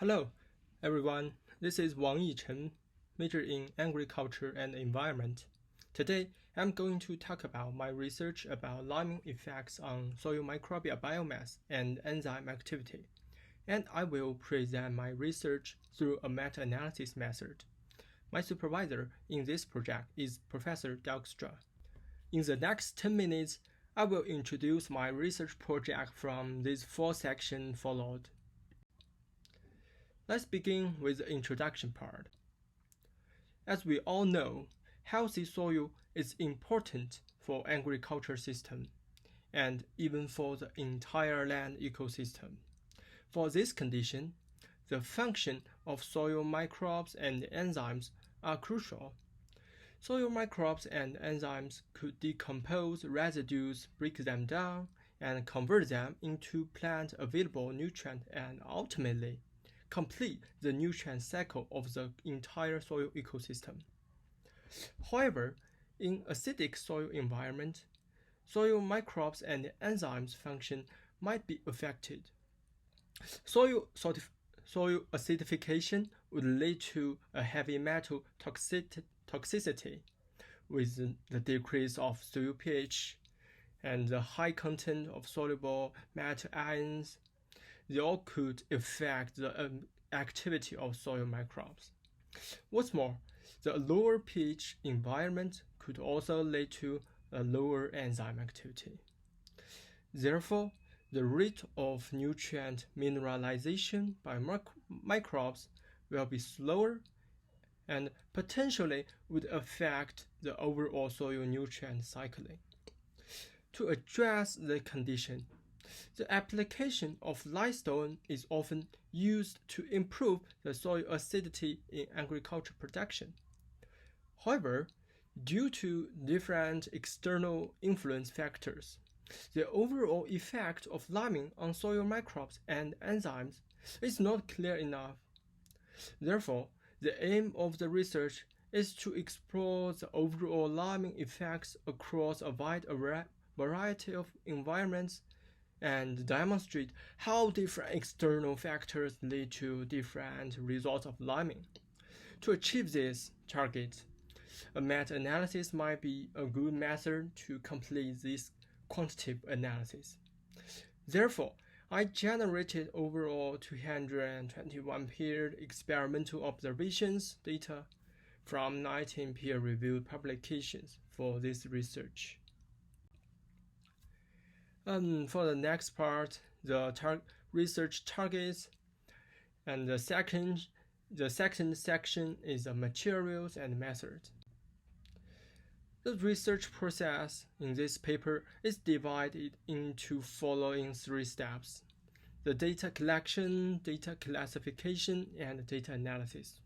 Hello, everyone. This is Wang Yichen, major in agriculture and environment. Today, I'm going to talk about my research about liming effects on soil microbial biomass and enzyme activity, and I will present my research through a meta-analysis method. My supervisor in this project is Professor Dijkstra. In the next 10 minutes, I will introduce my research project from these 4 sections followed. Let's begin with the introduction part. As we all know, healthy soil is important for agriculture system and even for the entire land ecosystem. For this condition, the function of soil microbes and enzymes are crucial. Soil microbes and enzymes could decompose residues, break them down, and convert them into plant-available nutrients and ultimately complete the nutrient cycle of the entire soil ecosystem. However, in acidic soil environment, soil microbes and enzymes function might be affected. Soil acidification would lead to a heavy metal toxicity with the decrease of soil pH and the high content of soluble metal ions. They all could affect the activity of soil microbes. What's more, the lower pH environment could also lead to a lower enzyme activity. Therefore, the rate of nutrient mineralization by microbes will be slower and potentially would affect the overall soil nutrient cycling. To address the condition, the application of limestone is often used to improve the soil acidity in agriculture production. However, due to different external influence factors, the overall effect of liming on soil microbes and enzymes is not clear enough. Therefore, the aim of the research is to explore the overall liming effects across a wide variety of environments and demonstrate how different external factors lead to different results of liming. To achieve this target, a meta-analysis might be a good method to complete this quantitative analysis. Therefore, I generated overall 221 paired experimental observations data from 19 peer-reviewed publications for this research. For the next part, the research targets, and the second section is the materials and methods. The research process in this paper is divided into following 3 steps: the data collection, data classification, and data analysis.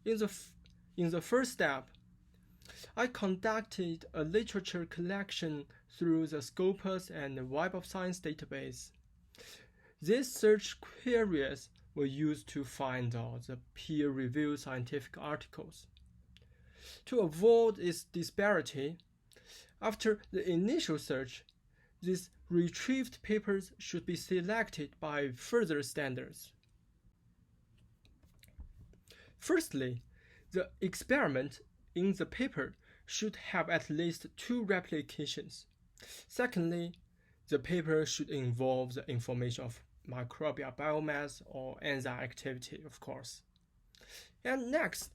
In the first step, I conducted a literature collection through the Scopus and Web of Science database. These search queries were used to find out the peer-reviewed scientific articles. To avoid this disparity, after the initial search, these retrieved papers should be selected by further standards. Firstly, the experiment in the paper should have at least 2 replications. Secondly, the paper should involve the information of microbial biomass or enzyme activity, of course. And next,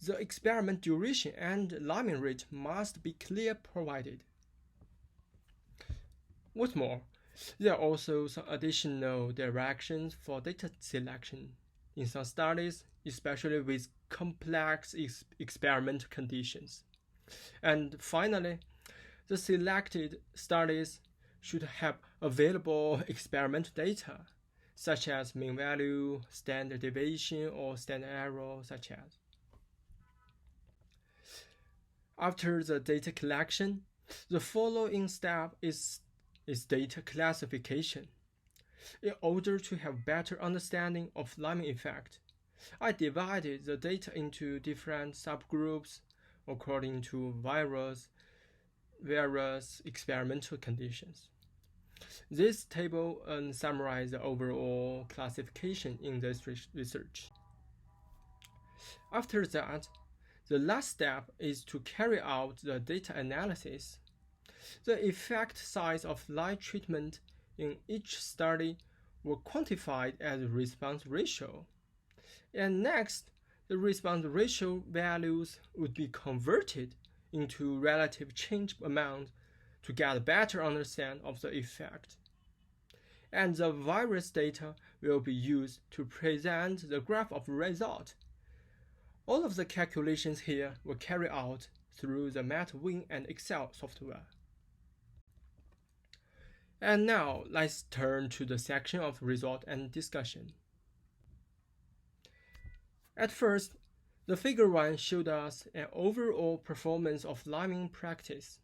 the experiment duration and liming rate must be clearly provided. What's more, there are also some additional directions for data selection in some studies, especially with complex experimental conditions. And finally, the selected studies should have available experimental data, such as mean value, standard deviation, or standard error, such as. After the data collection, the following step is data classification. In order to have better understanding of liming effect, I divided the data into different subgroups according to various experimental conditions. This table summarizes the overall classification in this research. After that, the last step is to carry out the data analysis. The effect size of light treatment in each study were quantified as response ratio. And next, the response ratio values would be converted into relative change amount to get a better understanding of the effect. And the various data will be used to present the graph of result. All of the calculations here were carried out through the MathWin and Excel software. And now let's turn to the section of result and discussion. At first, the figure 1 showed us an overall performance of liming practice.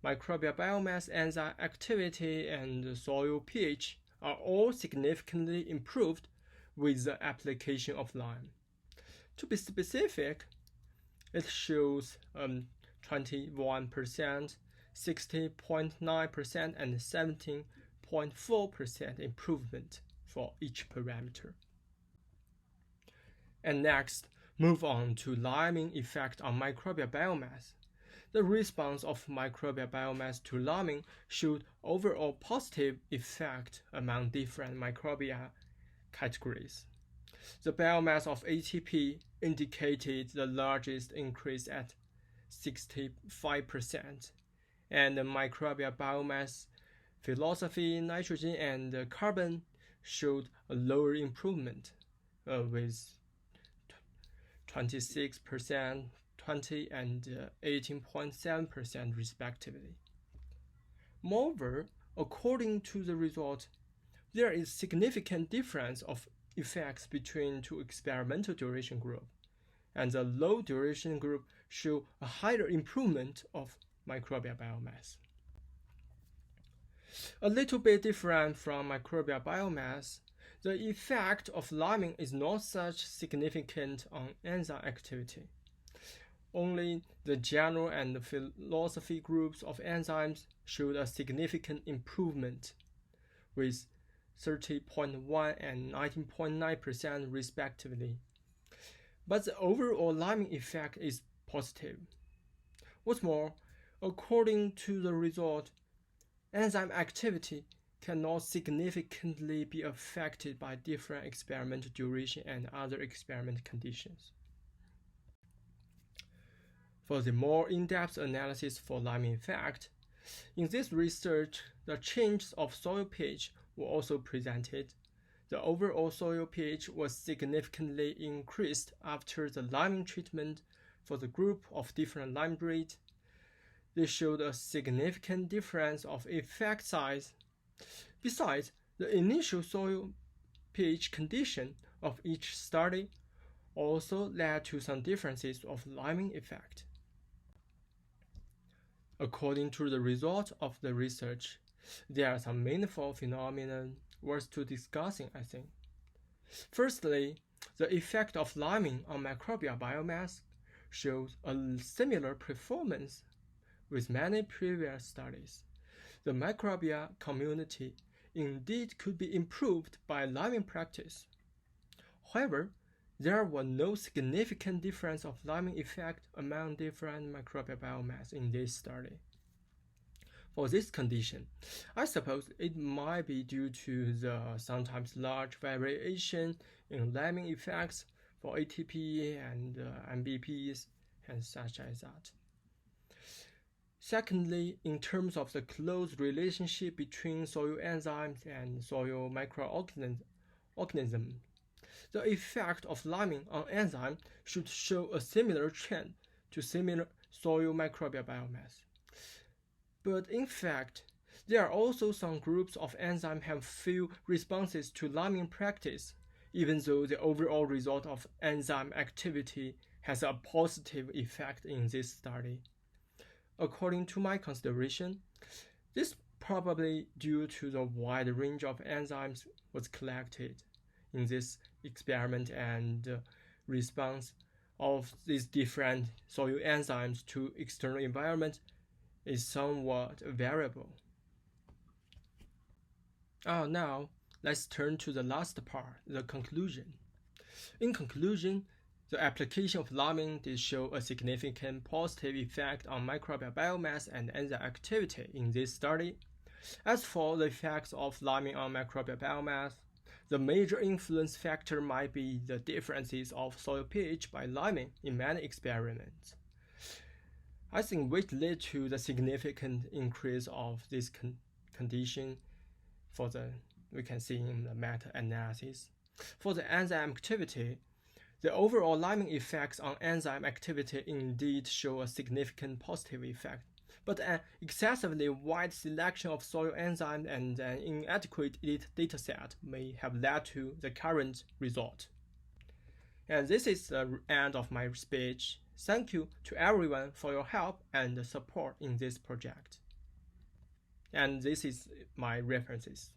Microbial biomass, enzyme activity, and soil pH are all significantly improved with the application of lime. To be specific, it shows 21%, 60.9%, and 17.4% improvement for each parameter. And next, move on to liming effect on microbial biomass. The response of microbial biomass to liming showed overall positive effect among different microbial categories. The biomass of ATP indicated the largest increase at 65%, and the microbial biomass, philosophy, nitrogen, and carbon showed a lower improvement with 26%, 20, and 18.7% respectively. Moreover, according to the result, there is significant difference of effects between two experimental duration groups, and the low duration group show a higher improvement of microbial biomass. A little bit different from microbial biomass, the effect of liming is not such significant on enzyme activity. Only the general and philosophy groups of enzymes showed a significant improvement with 30.1 and 19.9% respectively. But the overall liming effect is positive. What's more, according to the result, enzyme activity cannot significantly be affected by different experimental duration and other experimental conditions. For the more in-depth analysis for liming effect, in this research, the changes of soil pH were also presented. The overall soil pH was significantly increased after the liming treatment for the group of different lime breeds. They showed a significant difference of effect size. Besides, the initial soil pH condition of each study also led to some differences of liming effect. According to the result of the research, there are some meaningful phenomena worth to discussing, I think. Firstly, the effect of liming on microbial biomass shows a similar performance with many previous studies. The microbial community indeed could be improved by liming practice. However, there was no significant difference of liming effect among different microbial biomass in this study. For this condition, I suppose it might be due to the sometimes large variation in liming effects for ATP and MBPs and such as that. Secondly, in terms of the close relationship between soil enzymes and soil microorganisms, the effect of liming on enzyme should show a similar trend to similar soil microbial biomass. But in fact, there are also some groups of enzymes have few responses to liming practice, even though the overall result of enzyme activity has a positive effect in this study. According to my consideration, this probably due to the wide range of enzymes was collected in this experiment, and response of these different soil enzymes to external environment is somewhat variable. Now, let's turn to the last part, the conclusion. In conclusion, the application of liming did show a significant positive effect on microbial biomass and enzyme activity in this study. As for the effects of liming on microbial biomass, the major influence factor might be the differences of soil pH by liming in many experiments. I think which led to the significant increase of this condition we can see in the meta-analysis. For the enzyme activity, the overall liming effects on enzyme activity indeed show a significant positive effect, but an excessively wide selection of soil enzymes and an inadequate dataset may have led to the current result. And this is the end of my speech. Thank you to everyone for your help and support in this project. And this is my references.